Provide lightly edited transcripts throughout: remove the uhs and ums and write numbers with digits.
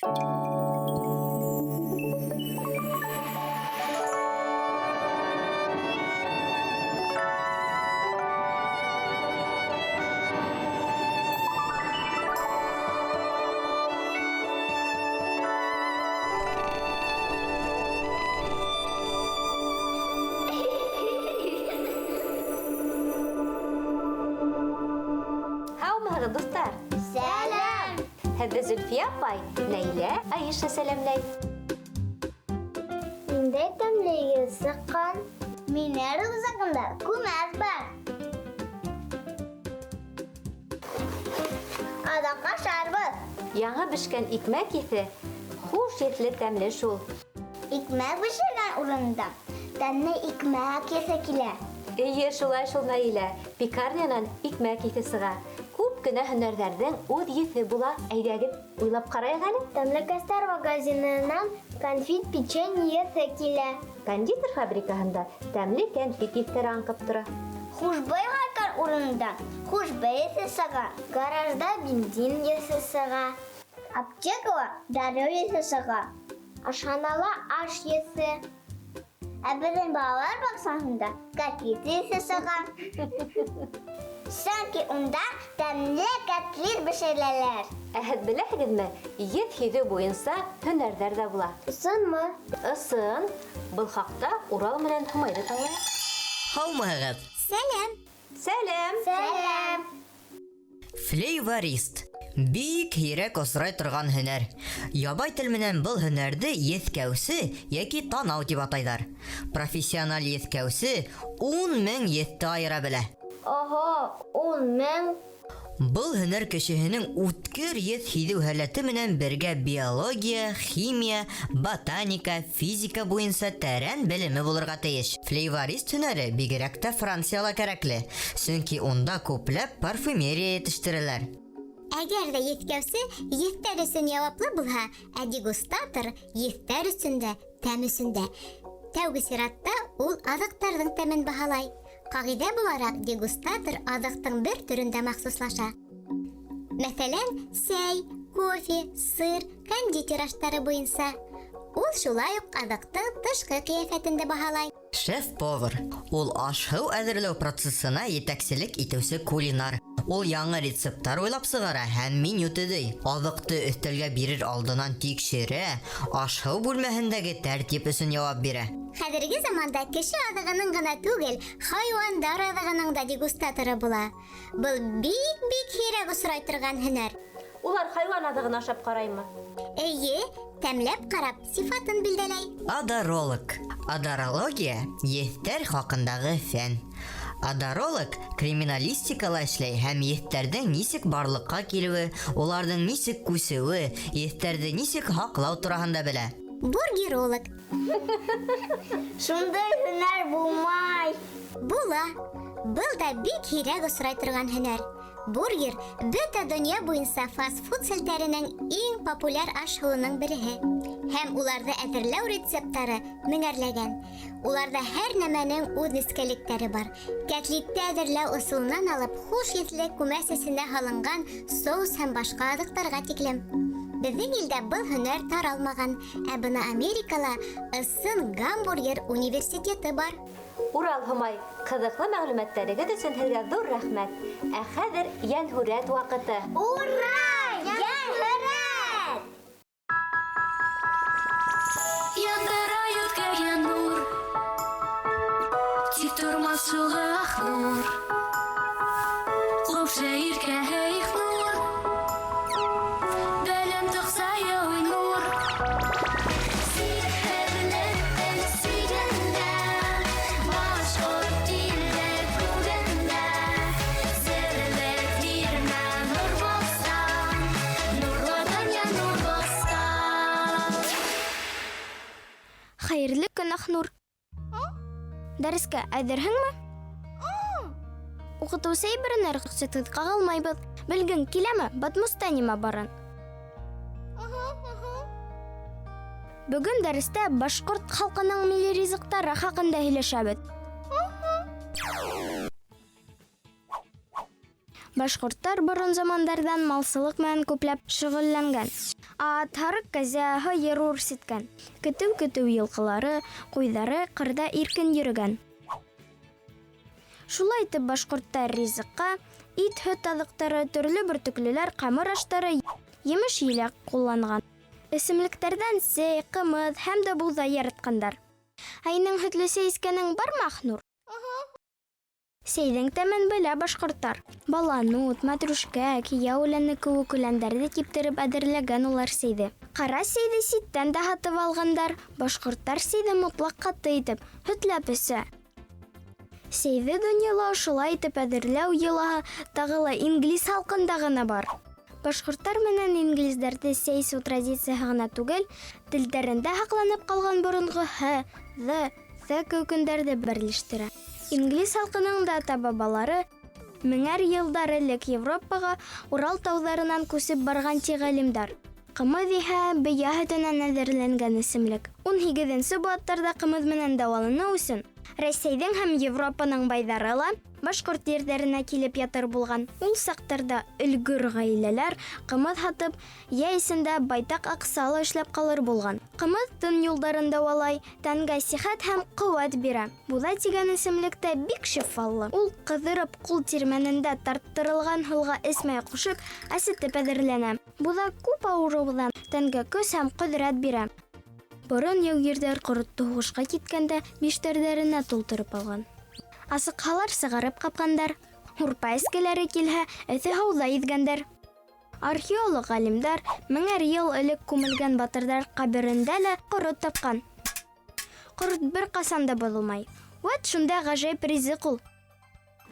Dostlar. Сәлем! Һеҙҙе Зөлфиә апай, Ләйлә, Айша сәләмләй. Ниндәй тәмле йөҙ сыҡҡан? Минең рюкзагымда күмәс бар. Аҙаҡ ашарбыҙ. Яңы бешкән икмәк еҫе хуш еҫле тәмле шул. Икмәк бешергән урында тәмле икмәк еҫе килә. Эйе, шулай шул Наилә. Пекарнянан икмәк еҫе сыға. Күп кенә һөнәрҙәрҙең үҙ еҫе була. Әйҙәгеҙ, уйлап ҡарайыҡ әле. Тәмлекәстәр магазинынан конфит печенье еҫе килә. Кондитер фабрикаһында тәмле кәнфит еҫтәре аңҡып тора. Хушбый һайҡар урында хушбый еҫе сыға. Гаражда бензин еҫе сыға. Аптекала дарыу еҫе сыға. Ашханала аш еҫе. Ә беҙҙең балалар баҡсаһында котлет еҫе сыға. Сөнки унда тәмле котлет бешерәләр. Ә һеҙ беләһегеҙме, еҫ һиҙеү буйынса һөнәрҙәр ҙә була. Ысынмы? Ысын. Был хаҡта Урал менән Һомайҙы тыңлайыҡ. Һаумыһығыҙ! Сәләм! Сәләм! Сәләм! Флейворист. Бик һирәк осрай торған һөнәр. Ябай тел менән был һөнәрҙе еҫкәүсе йәки танау тип атайҙар. Профессиональ еҫкәүсе 10 000 еҫте айыра белә. Оһо, 10 000. Был һөнәр кешеһенең үткер еҫ һиҙеү һәләте менән бергә биология, химия, ботаника, физика буйынса тәрән белеме булырға тейеш. Флейворист һөнәре бигерәк тә Францияла кәрәкле, сөнки унда күпләп парфюмерия етештерәләр. Әгәр ҙә еҫкәүсе еҫтәр өсөн яуаплы булһа, ә дегустатор еҫтәр өсөн дә, тәм өсөн дә. Тәүге сиратта ул аҙыҡтарҙың тәмен баһалай. Ҡағиҙә булараҡ, дегустатор аҙыҡтың бер төрөндә махсуслаша. Мәҫәлән, сәй, кофе, сыр, кондитер аштары буйынса. Ул шулай уҡ аҙыҡтың тышҡы ҡиәфәтен дә баһалай. Шеф-повар. Ул аш-һыу әҙерләү процессына етәкселек итеүсе кулинар. Ул яңы рецепттар уйлап сығара һәм меню төҙөй. Аҙыҡты өҫтәлгә бирер алдынан тикшерә, аш-һыу бүлмәһендәге тәртип өсөн яуап бирә. Хәҙерге заманда кеше аҙығының ғына түгел, хайуандар аҙығының да дегустаторы була. Был бик һирәк осрай торған һөнәр. Улар хайван аҙығын ашап ҡараймы? Эйе, тәмләп ҡарап, сифатын билдәләй. Адаролог. Адарология еҫтәр хаҡындағы фән. Адаролог криминалистикала эшләй һәм еҫтәрҙең нисек барлыҡҡа килеүе, уларҙың нисек күсеүе, еҫтәрҙе нисек һаҡлау тураһында белә. Бургеролог. Шундай һөнәр булмай. Була. Был да бик һирәк осрай торған һөнәр. Бургер бөтә донъя буйынса фастфуд селтәренең иң популяр аш-һыуының береһе. Һәм уларҙы әҙерләү рецепттары меңәрләгән. Уларҙа һәр нәмәнең үҙ нескәлектәре бар. Котлетте әҙерләү ысулынан алып, хуш еҫле күмәс эсенә һалынған соус һәм башҡа аҙыҡтарға тиклем. Беҙҙең илдә был һөнәр таралмаған, ә бына Америкала ысын гамбургер университеты бар. Урал Һомай, ҡыҙыҡлы мәғлүмәттәрегеҙ өсөн һеҙгә ҙур рәхмәт. Ә хәҙер йәнһүрәт ваҡыты. Ура! Йәнһүрәт! Яндырайыҡ кәйән нур, тик тормаҫ шуға ах нур. Ҡупшы иркәһе их нур, бәлем тоҡса йыуй нур. Сихерлектең сигендә, башҡорт илдә күгендә, серлек бирмә нур булсан, нурлы донъя нур булсан. Хәйерле көн, Ахнур. Дәрескә әҙерһеңме? Уҡытыусы әйберенә рөхсәтһеҙ ҡағылмайбыҙ. Белгең киләме, Батмустанима барын? Бөгөн дәрестә башҡорт халҡының милли ризыҡтары хаҡында һөйләшәбеҙ. Башҡорттар борон замандарҙан малсылыҡ менән күпләп шөғөлләнгән. Ат, һарыҡ, кәзә, һыйыр үрсеткән. Көтөү йылҡылары, ҡуйҙары ҡырҙа иркен йөрөгән. Шулай итеп башҡорттар ризыҡҡа ит, һөт аҙыҡтары, төрлө бөртөклөләр, ҡамыр аштары, емеш-еләк ҡулланған. Эсемлектәрҙән сәй, ҡымыҙ һәм дә буҙай яратҡандар. Һинең һөтлө сәй эскәнең бармы, Ахнур? Сәйҙең тәмен белә башҡорттар. Баланут, матрушка, кейәүләне кеүек үләндәрҙе киптереп әҙерләгән улар сәйҙе. Ҡара сәйҙе ситтән дә һатып алғандар. Башҡорттар сәйҙе мотлаҡ ҡаты итеп, һөтләп эсә. Сәйҙе донъяла ошолай итеп әҙерләү йолаһы тағы ла инглиз халҡында ғына бар. Башҡорттар менән инглиздәрҙе сәй эсеү традицияһы ғына түгел, телдәрендә һаҡланып ҡалған боронғо һ, ҙ кеүекендәрҙе берләштерә. Инглиз халҡының да ата-бабалары меңәр йылдар элек Европаға Урал тауҙарынан күсеп барған ти ғалимдар. Ҡымыҙ иһә бейә һөтөнән әҙерләнгән эсемлек. 18-нсе быуаттарҙа ҡымыҙ менән дауаланыу өсөн Рәсәйҙең һәм Европаның байҙары ла башҡорт ерҙәренә килеп ятыр булған. Ул саҡтарҙа өлгөр ғаиләләр ҡымыҙ һатып, йәйсендә байтаҡ аҡсалы эшләп ҡалыр булған. Ҡымыҙ тын юлдарын дауалай, тәнгә сихәт һәм ҡыуәт бирә. Буҙа тигән эсемлектә бик шифалы. Ул ҡыҙырып ҡул тирмәнендә тарттырылған һыуға эсмәй ҡушып, әсетеп әҙерләнә. Буҙа күп ауырыуҙан тәнгә көс һәм ҡөҙрәт бирә. Борон яугирҙәр ҡоротто һуғышҡа киткәндә биштәрҙәренә тултырып алған. Асыҡһалар сығарып ҡапҡандар. Һурпа эскеләре килһә, эҫе һыуҙа иҙгәндәр. Археолог ғалимдар меңәр йыл элек күмелгән батырҙар ҡәберендә лә ҡорот тапҡан. Ҡорот бер ҡасан да боҙолмай. Вәт шунда ғәжәйеп ризыҡ ул.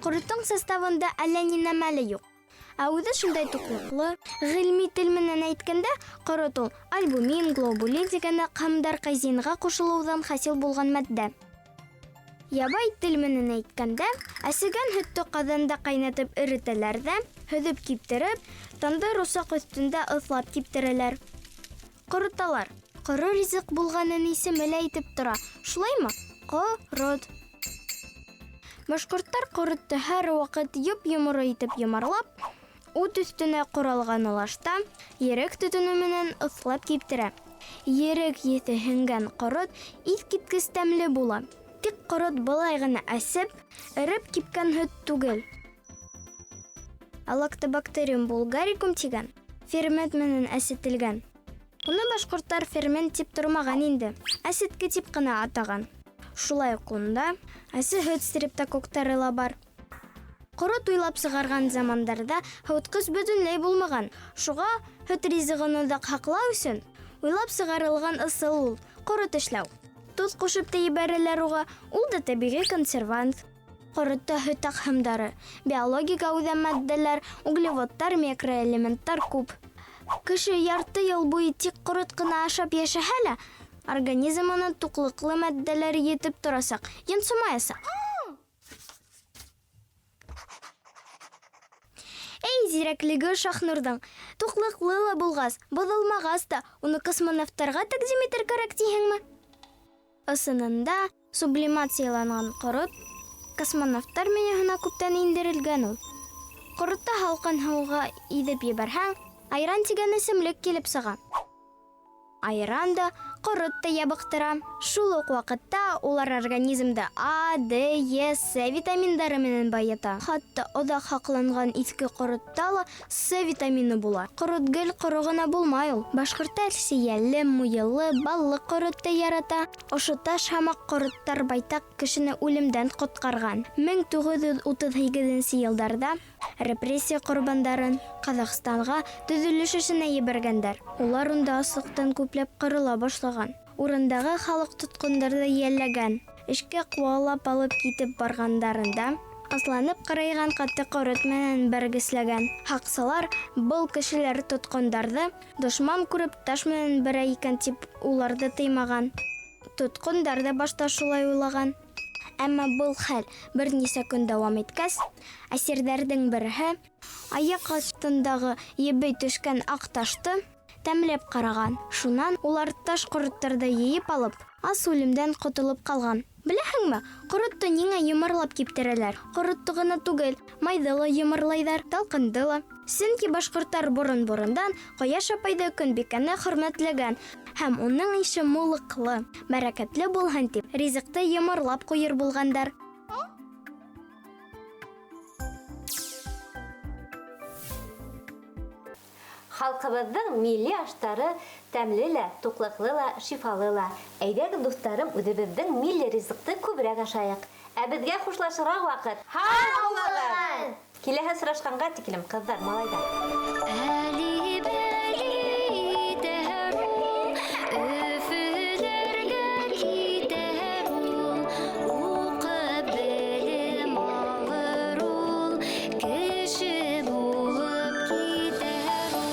Ҡороттоң составында әллә ни нәмә лә юҡ. Ә үҙе шундай туҡлыҡлы, ғилми тел менән әйткәндә, ҡорот ул альбумин, глобулин дигән аҡһамдар казинға ҡушылыуҙан хасил булған матдә. Ябай тел менән әйткәндә, әсегән һөттө ҡаҙанда ҡайнатып эретәләр ҙә, һөҙөп киптереп, тандыр усаҡ өҫтөндә ыҫлап киптерәләр. Ҡороталар. Ҡоро ризыҡ булғанын исеме лә әйтеп тора. Шулаймы? Ҡорот. Башҡорттар ҡоротто һәр ваҡыт йоп-йоморо итеп йомарлап, ут өҫтөнә ҡоралған лашта ерек төтөнө менән ыҫлап киптерә. Ерек еҫе һеңгән ҡорот иҫ киткес тәмле була. Тик ҡорот былай ғына әсеп, эреп кипкән һөт түгел. Лактобактериум булгарикум тигән фермент менән әсетелгән. Уны башҡорттар фермент тип тормаған инде, әсетке тип ҡына атаған. Шулай уҡ унда әсе һөт стрептококтары ла бар. Ҡорот уйлап сығарған замандарда һыуытҡыс бөтөнләй булмаған. Шуға һөт ризығын оҙаҡ һаҡлау өсөн уйлап сығарылған ысул ул ҡорот эшләү. Туз ҡушып та ебәрәләр уға, ул да тәбиғи консервант. Ҡоротта һөт аҡһамдары, биологик әүҙем матдәләр, углеводтар, микроэлементтар күп. Кеше ярты йыл буйы тик ҡорот ҡына ашап йәшәһә лә, организмына туҡлыҡлы матдәләр етеп торасаҡ, йонсомаясаҡ. Эй, зирәклеге Шахнурҙың, туҡлыҡлы ла булғас, боҙолмағас та, уны космонавтарға тәҡдим итер кәрәк тиһеңме? Ысынында сублимацияланған ҡорот космонавтар менюһына күптән индерелгән ул. Ҡоротта һалҡын һыуға иҙеп ебәрһәң, айран тигән эсемлек килеп сыға. Айран да, ҡорот та ябыҡтыра. Шул уҡ ваҡытта улар организмда А, Д, Е, С витаминдары менән байыта. Хатта оҙаҡ һаҡланған иҫке ҡоротта ла С витамины була. Ҡорот гел ҡоро ғына булмай ул. Башҡорттар сейәлле, муйыллы, баллы ҡоротто ярата. Ошо таш һамаҡ ҡороттар байтаҡ кешене үлемдән ҡотҡарған. 1938 йылдарҙа репрессия ҡорбандарын Ҡаҙағстанға төҙөлөш эшенә ебәргәндәр. Улар унда аслыҡтан күпләп ҡырыла башлаған. Урындағы халыҡ тотҡондарҙы йәлләгән. Эшкә ҡыуалап алып китеп барғандарында асланып ҡарайған ҡаты ҡорот менән бәргесләгән. Һаҡсылар был кешеләр тотҡондарҙы дошман күреп таш менән бәрә икән тип уларҙы тыймаған. Тотҡондар ҙа башта шулай уйлаған. Әммә был хәл бер нисә көн дауам иткәс, әсирҙәрҙең береһе аяҡ аҫтындағы ебей төшкән аҡ ташты тәмләп ҡараған. Шунан улар таш ҡороттарҙы йыйып алып, ас үлемдән ҡотолоп ҡалған. Беләһеңме, ҡоротто ниңә йомарлап киптерәләр? Ҡоротто ғына түгел, майҙы ла йомарлайҙар, талҡынды ла. Сөнки башҡорттар борон-борондан Ҡояш апайҙы Көнбикәне хөрмәтләгән һәм уның ише муллыҡлы, бәрәкәтле булһын тип, ризыҡты йомарлап ҡуйыр булғандар. Халҡыбыҙҙың милли аштары тәмле лә, туҡлыҡлы ла, шифалы ла. Әйҙәгеҙ, дуҫтарым, үҙебеҙҙең милли ризыҡты күберәк ашайыҡ. Ә беҙгә хушлашырға ваҡыт. Һау булығыҙ! Киләһе осрашҡанға тиклем, ҡыҙҙар, малайҙар. Әли бәли тәһәр ул, өфөләргә китәр ул, уҡып белем алыр ул, кеше булып китәр ул.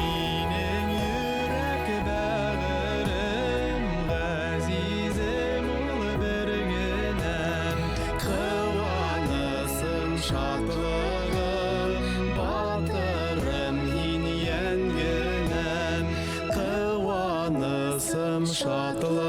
Минең йөрәк бәғерем, ғәзизем ул бер генәм, ҡыуанысым, шатлығым, батырым һин йәнгенәм, ҡыуанысым, шатлығым.